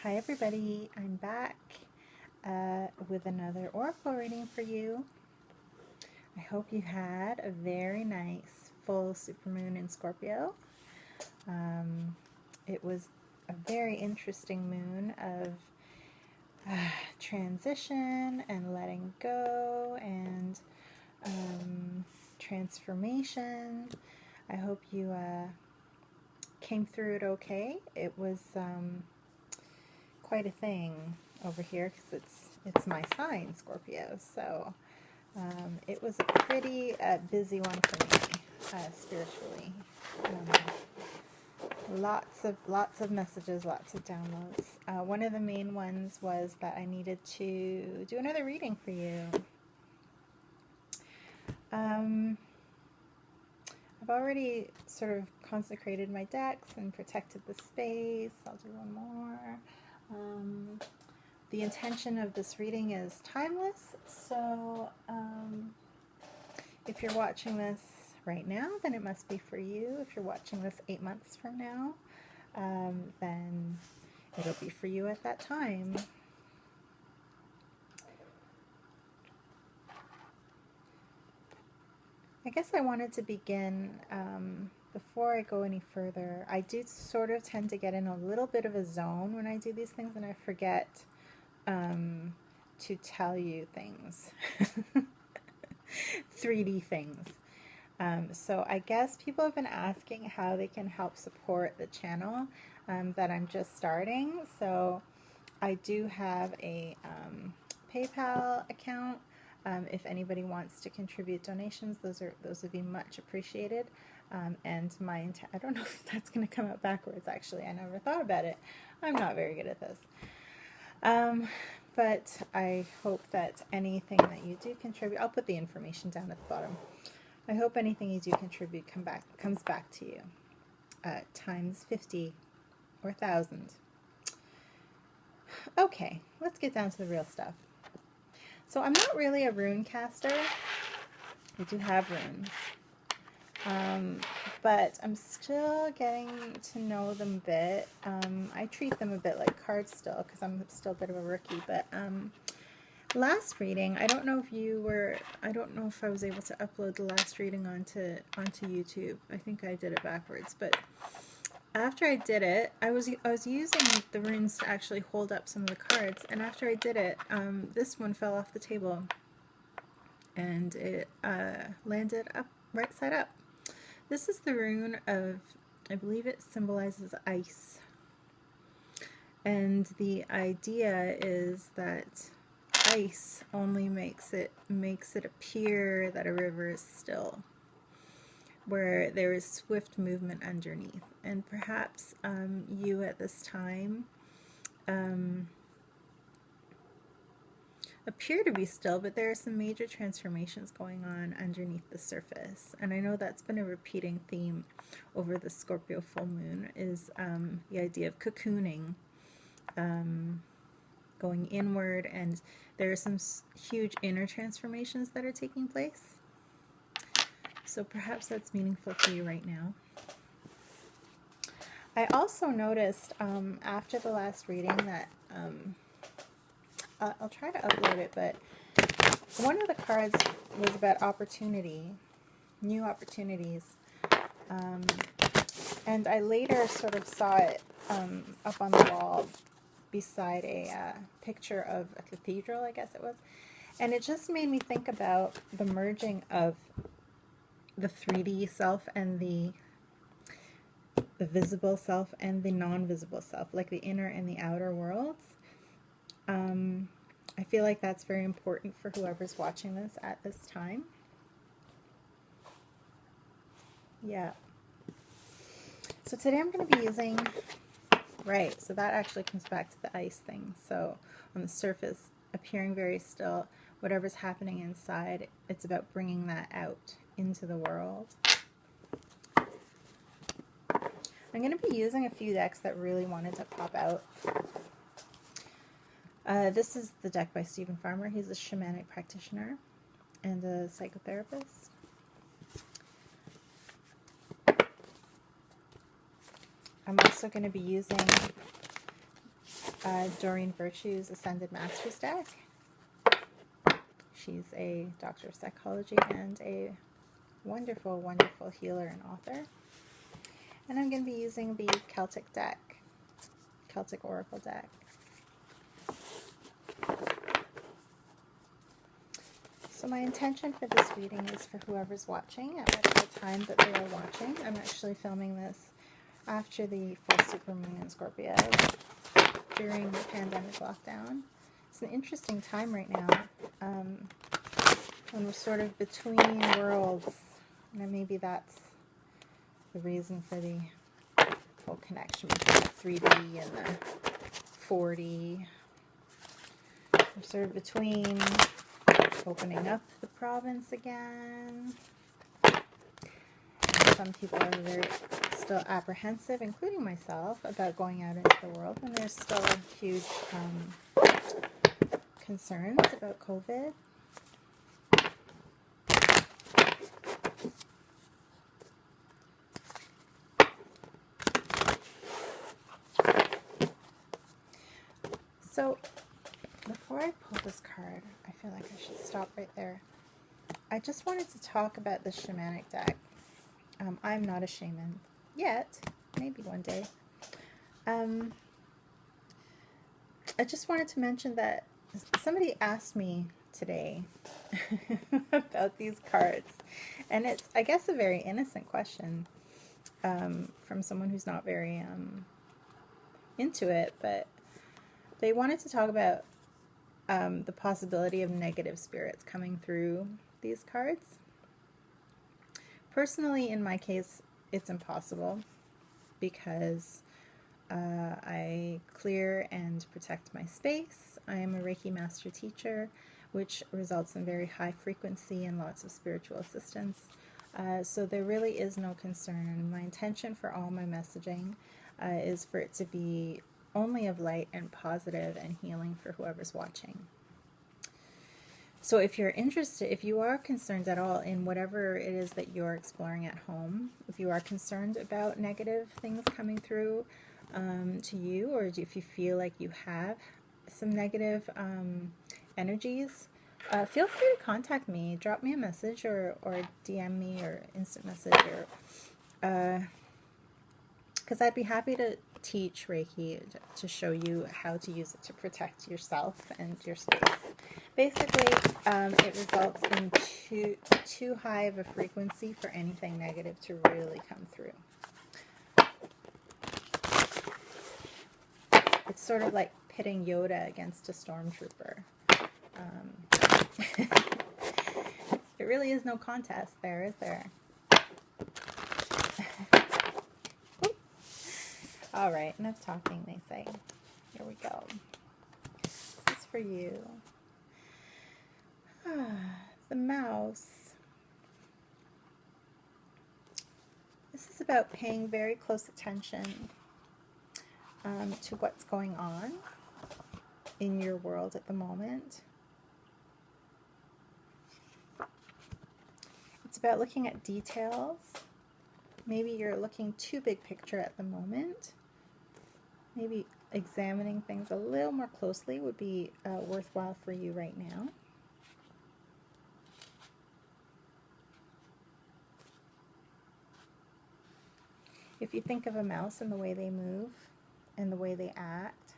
Hi everybody, I'm back with another oracle reading for you. I hope you had a very nice full supermoon in Scorpio. It was a very interesting moon of transition and letting go and transformation. I hope you came through it okay. It was quite a thing over here because it's my sign, Scorpio. So it was a pretty busy one for me spiritually. Lots of messages, lots of downloads. One of the main ones was that I needed to do another reading for you. I've already sort of consecrated my decks and protected the space. I'll do one more. The intention of this reading is timeless, so if you're watching this right now, then it must be for you. If you're watching this 8 months from now, then it'll be for you at that time. I guess I wanted to begin, before I go any further, I do sort of tend to get in a little bit of a zone when I do these things, and I forget to tell you things, 3D things. So I guess people have been asking how they can help support the channel that I'm just starting. So I do have a PayPal account. If anybody wants to contribute donations, those would be much appreciated. And I don't know if that's going to come out backwards, actually. I never thought about it. I'm not very good at this. But I hope that anything that you do contribute, I'll put the information down at the bottom. I hope anything you do contribute comes back to you times 50 or 1,000. Okay, let's get down to the real stuff. So I'm not really a rune caster. I do have runes. But I'm still getting to know them a bit. I treat them a bit like cards still because I'm still a bit of a rookie. But last reading, I don't know if I was able to upload the last reading onto YouTube. I think I did it backwards. But after I did it, I was using the runes to actually hold up some of the cards. And after I did it, this one fell off the table. And it landed up right side up. This is the rune of, I believe it symbolizes ice. And the idea is that ice only makes it appear that a river is still, where there is swift movement underneath. And perhaps you at this time appear to be still, but there are some major transformations going on underneath the surface. And I know that's been a repeating theme over the Scorpio full moon, is the idea of cocooning, going inward, and there are some huge inner transformations that are taking place. So perhaps that's meaningful for you right now. I also noticed after the last reading that I'll try to upload it, but one of the cards was about opportunity, new opportunities, and I later sort of saw it up on the wall beside a picture of a cathedral, I guess it was, and it just made me think about the merging of the 3D self and the visible self and the non-visible self, like the inner and the outer worlds. I feel like that's very important for whoever's watching this at this time. Yeah. So today I'm going to be using, right, so that actually comes back to the ice thing. So on the surface, appearing very still, whatever's happening inside, it's about bringing that out into the world. I'm going to be using a few decks that really wanted to pop out. This is the deck by Stephen Farmer. He's a shamanic practitioner and a psychotherapist. I'm also going to be using Doreen Virtue's Ascended Masters deck. She's a doctor of psychology and a wonderful, wonderful healer and author. And I'm going to be using the Celtic deck, Celtic Oracle deck. So my intention for this reading is for whoever's watching at whatever time that they are watching. I'm actually filming this after the full supermoon in Scorpio during the pandemic lockdown. It's an interesting time right now when we're sort of between worlds. And maybe that's the reason for the whole connection between the 3D and the 4D. We're sort of between opening up the province again. And some people are very still apprehensive, including myself, about going out into the world, and there's still huge concerns about COVID. So before I pull this card, I feel like I should stop right there. I just wanted to talk about the shamanic deck. I'm not a shaman yet, maybe one day. I just wanted to mention that somebody asked me today about these cards, and it's, I guess, a very innocent question from someone who's not very into it, but they wanted to talk about the possibility of negative spirits coming through these cards. Personally, in my case, it's impossible because I clear and protect my space. I am a Reiki Master Teacher, which results in very high frequency and lots of spiritual assistance. So there really is no concern. My intention for all my messaging is for it to be only of light and positive and healing for whoever's watching. So if you're interested, if you are concerned at all in whatever it is that you're exploring at home, if you are concerned about negative things coming through to you, or if you feel like you have some negative energies, feel free to contact me. Drop me a message or DM me or instant message, or because I'd be happy to teach Reiki to show you how to use it to protect yourself and your space. Basically, it results in too high of a frequency for anything negative to really come through. It's sort of like pitting Yoda against a stormtrooper. There really is no contest there, is there? All right, enough talking, they say. Here we go. This is for you. The mouse. This is about paying very close attention to what's going on in your world at the moment. It's about looking at details. Maybe you're looking too big picture at the moment. Maybe examining things a little more closely would be worthwhile for you right now. If you think of a mouse and the way they move and the way they act,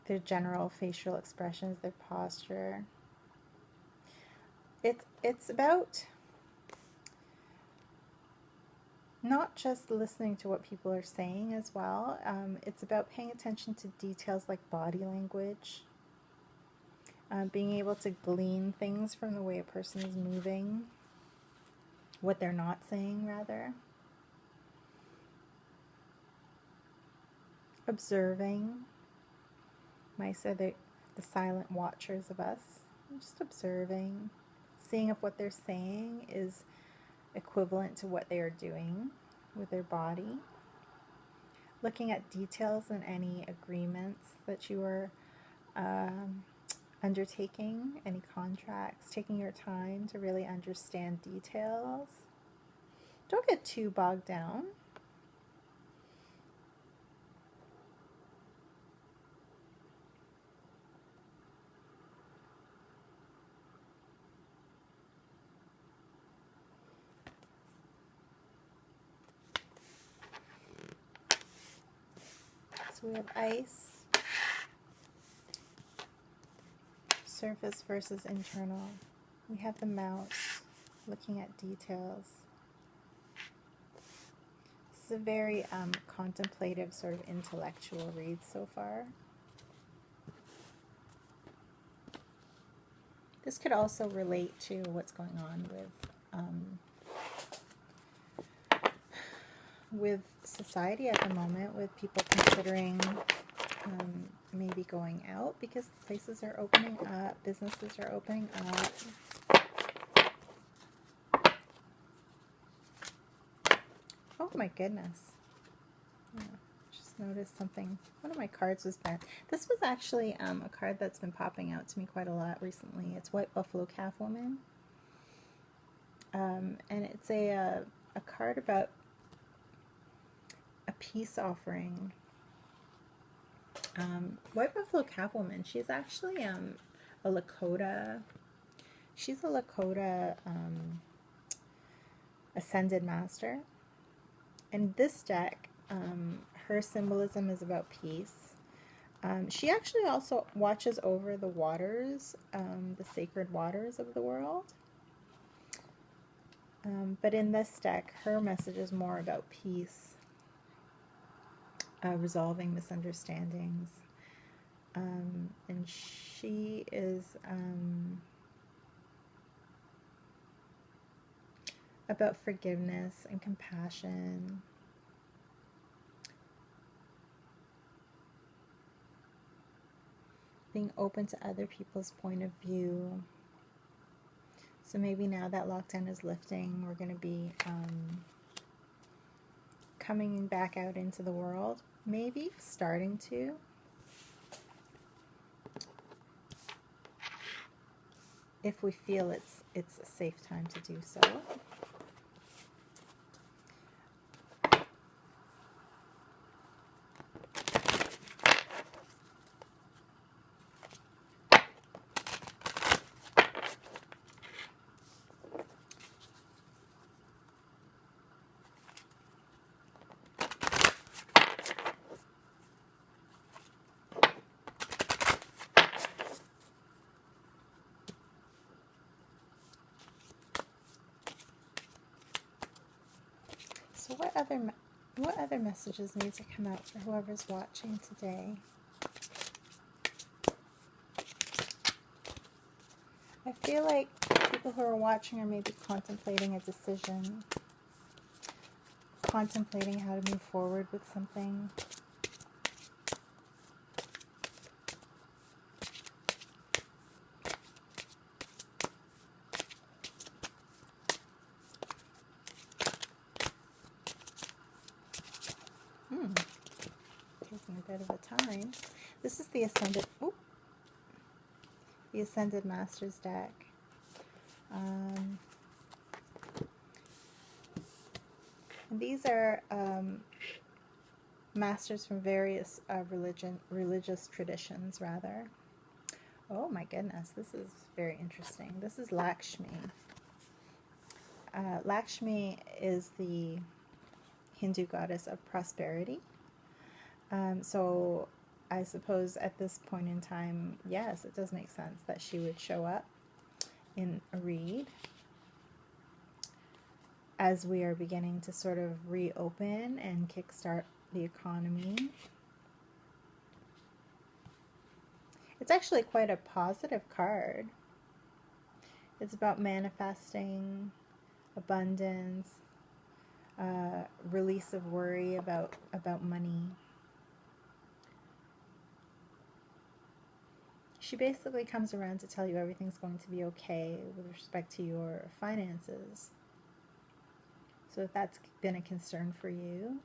their general facial expressions, their posture, it's about not just listening to what people are saying as well. It's about paying attention to details like body language, being able to glean things from the way a person is moving, what they're not saying, rather. Observing. Mice are the silent watchers of us. Just observing, seeing if what they're saying is equivalent to what they are doing with their body. Looking at details and any agreements that you are undertaking, any contracts, taking your time to really understand details. Don't get too bogged down. So we have ice, surface versus internal. We have the mouse, looking at details. This is a very contemplative, sort of intellectual read so far. This could also relate to what's going on with society at the moment, with people considering maybe going out because places are opening up, businesses are opening up. Oh my goodness. Yeah, just noticed something. One of my cards was bent. This was actually a card that's been popping out to me quite a lot recently. It's White Buffalo Calf Woman. And it's a card about a peace offering. White Buffalo Calf Woman, she's actually a Lakota. She's a Lakota Ascended Master. And this deck, her symbolism is about peace. She actually also watches over the waters, the sacred waters of the world. But in this deck, her message is more about peace, resolving misunderstandings. And she is about forgiveness and compassion. Being open to other people's point of view. So maybe now that lockdown is lifting, we're going to be coming back out into the world. Maybe starting to. If we feel it's a safe time to do so. So what other messages need to come out for whoever's watching today? I feel like people who are watching are maybe contemplating a decision, contemplating how to move forward with something. Taking a bit of a time. This is the Ascended Masters deck. And these are masters from various religious traditions, rather. Oh my goodness, this is very interesting. This is Lakshmi. Lakshmi is the Hindu goddess of prosperity. So I suppose at this point in time, yes, it does make sense that she would show up in a read as we are beginning to sort of reopen and kickstart the economy. It's actually quite a positive card. It's about manifesting abundance, release of worry about money. She basically comes around to tell you everything's going to be okay with respect to your finances. So if that's been a concern for you,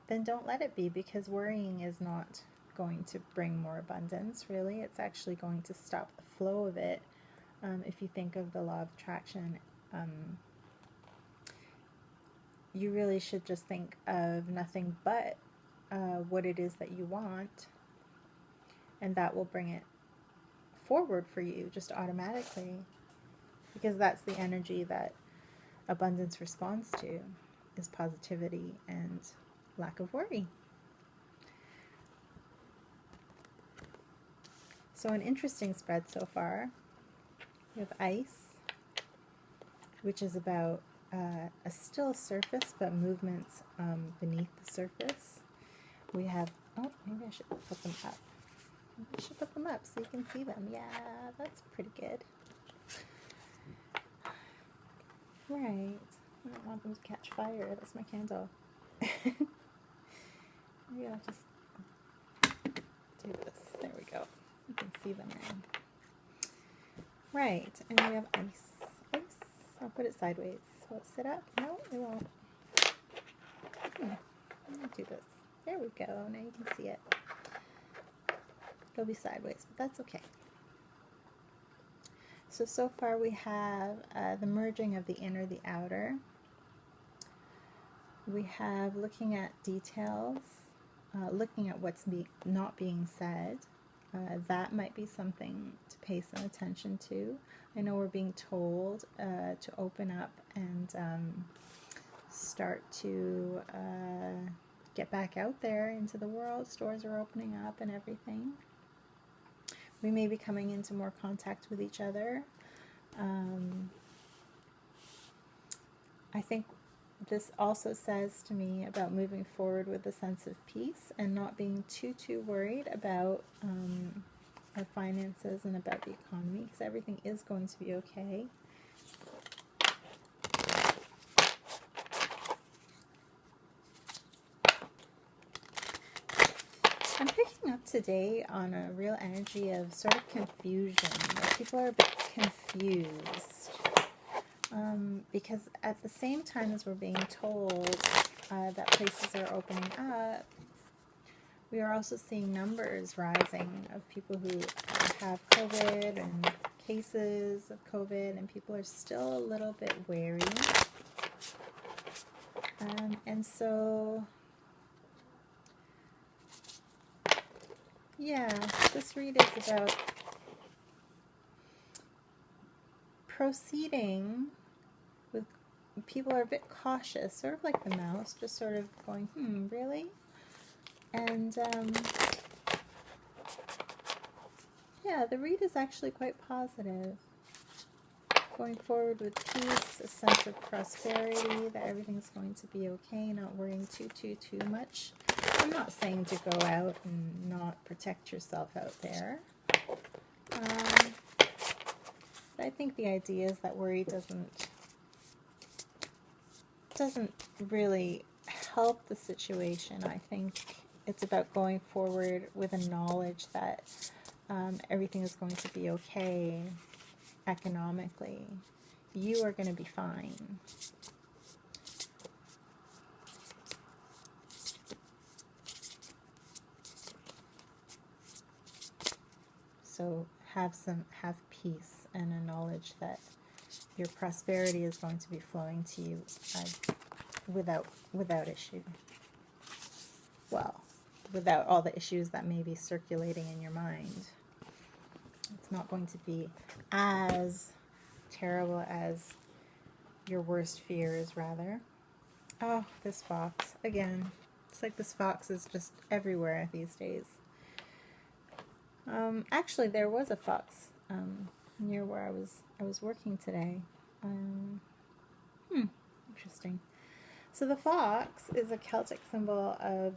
then don't let it be, because worrying is not going to bring more abundance, really. It's actually going to stop the flow of it. If you think of the law of attraction, you really should just think of nothing but what it is that you want, and that will bring it forward for you just automatically, because that's the energy that abundance responds to. is positivity and lack of worry. So an interesting spread so far. We have ice, which is about a still surface, but movements beneath the surface. We have, oh, maybe I should put them up. Maybe I should put them up so you can see them. Yeah, that's pretty good. Right. I don't want them to catch fire. That's my candle. Maybe I'll just do this. There we go. You can see them now. Right. And we have ice. Ice. I'll put it sideways. Will it sit up? No, it won't. Let me do this. There we go. Now you can see it. It'll be sideways, but that's okay. So far we have the merging of the inner, the outer. We have looking at details, looking at what's not being said. That might be something to pay some attention to. I know we're being told to open up and start to get back out there into the world. Stores are opening up and everything. We may be coming into more contact with each other. I think this also says to me about moving forward with a sense of peace and not being too worried about our finances and about the economy, because everything is going to be okay. I'm picking up today on a real energy of sort of confusion. Like people are a bit confused. Because at the same time as we're being told that places are opening up, we are also seeing numbers rising of people who have COVID and cases of COVID, and people are still a little bit wary. And so, yeah, this read is about proceeding with people are a bit cautious, sort of like the mouse, just sort of going, really? And yeah, the read is actually quite positive. Going forward with peace, a sense of prosperity, that everything's going to be okay, not worrying too much. I'm not saying to go out and not protect yourself out there. But I think the idea is that worry doesn't really help the situation. I think it's about going forward with a knowledge that everything is going to be okay economically. You are going to be fine. So have peace and a knowledge that your prosperity is going to be flowing to you without issue. Well, without all the issues that may be circulating in your mind. It's not going to be as terrible as your worst fears, rather. Oh, this fox. Again, it's like this fox is just everywhere these days. Actually, there was a fox near where I was working today. Interesting. So the fox is a Celtic symbol of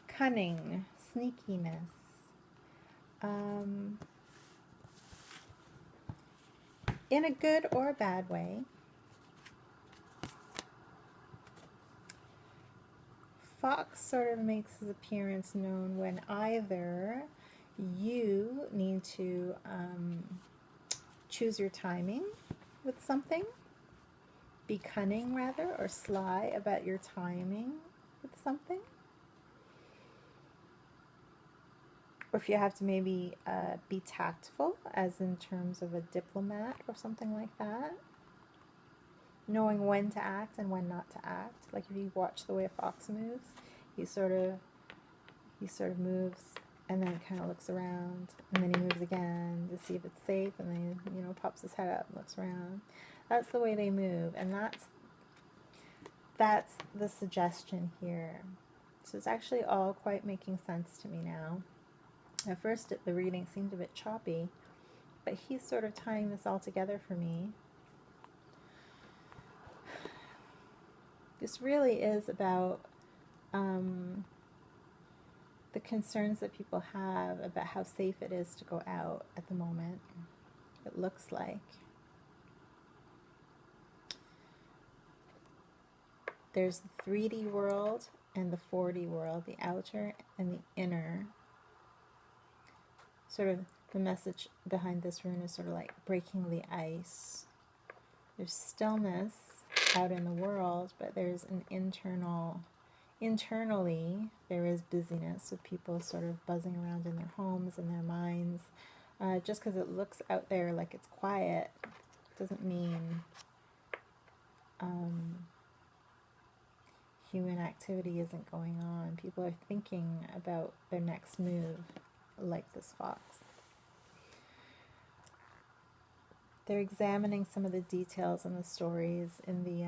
cunning, sneakiness. In a good or a bad way. Fox sort of makes his appearance known when either you need to choose your timing with something, be cunning rather, or sly about your timing with something, or if you have to maybe be tactful, as in terms of a diplomat or something like that. Knowing when to act and when not to act. Like if you watch the way a fox moves, he sort of moves and then kind of looks around, and then he moves again to see if it's safe, and then pops his head up and looks around. That's the way they move, and that's the suggestion here. So it's actually all quite making sense to me now. At first, the reading seemed a bit choppy, but he's sort of tying this all together for me. This really is about the concerns that people have about how safe it is to go out at the moment. It looks like there's the 3D world and the 4D world, the outer and the inner. Sort of the message behind this rune is sort of like breaking the ice. There's stillness out in the world, but there's an internally there is busyness with people sort of buzzing around in their homes and their minds. Just because it looks out there like it's quiet doesn't mean human activity isn't going on. People are thinking about their next move, like this fox. They're examining some of the details and the stories in the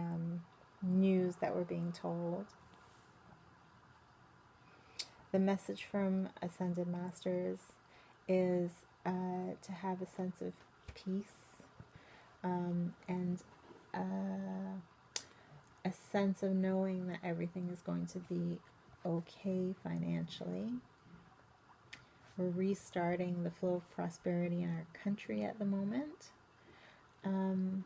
news that we're being told. The message from Ascended Masters is to have a sense of peace and a sense of knowing that everything is going to be okay financially. We're restarting the flow of prosperity in our country at the moment. And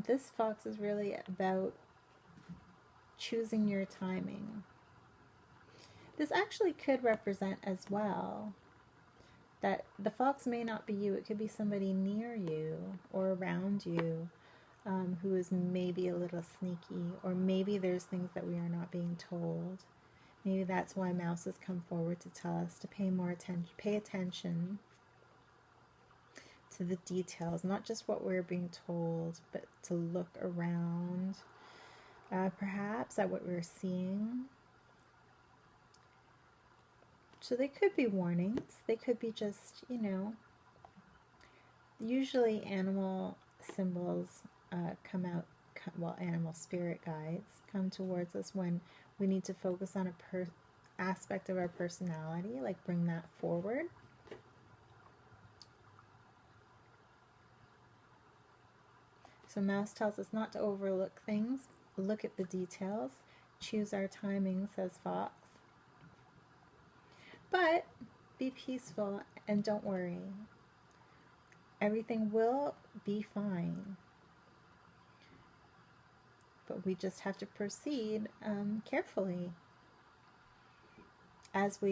this fox is really about choosing your timing. This actually could represent as well that the fox may not be you. It could be somebody near you or around you who is maybe a little sneaky, or maybe there's things that we are not being told. Maybe that's why mouses come forward to tell us to pay more attention, pay attention to the details, not just what we're being told, but to look around, perhaps at what we're seeing. So they could be warnings. They could be just, usually animal symbols come out, animal spirit guides come towards us when we need to focus on a aspect of our personality, like bring that forward. So Mouse tells us not to overlook things, look at the details, choose our timing, says Fox. But be peaceful and don't worry. Everything will be fine. But we just have to proceed carefully as we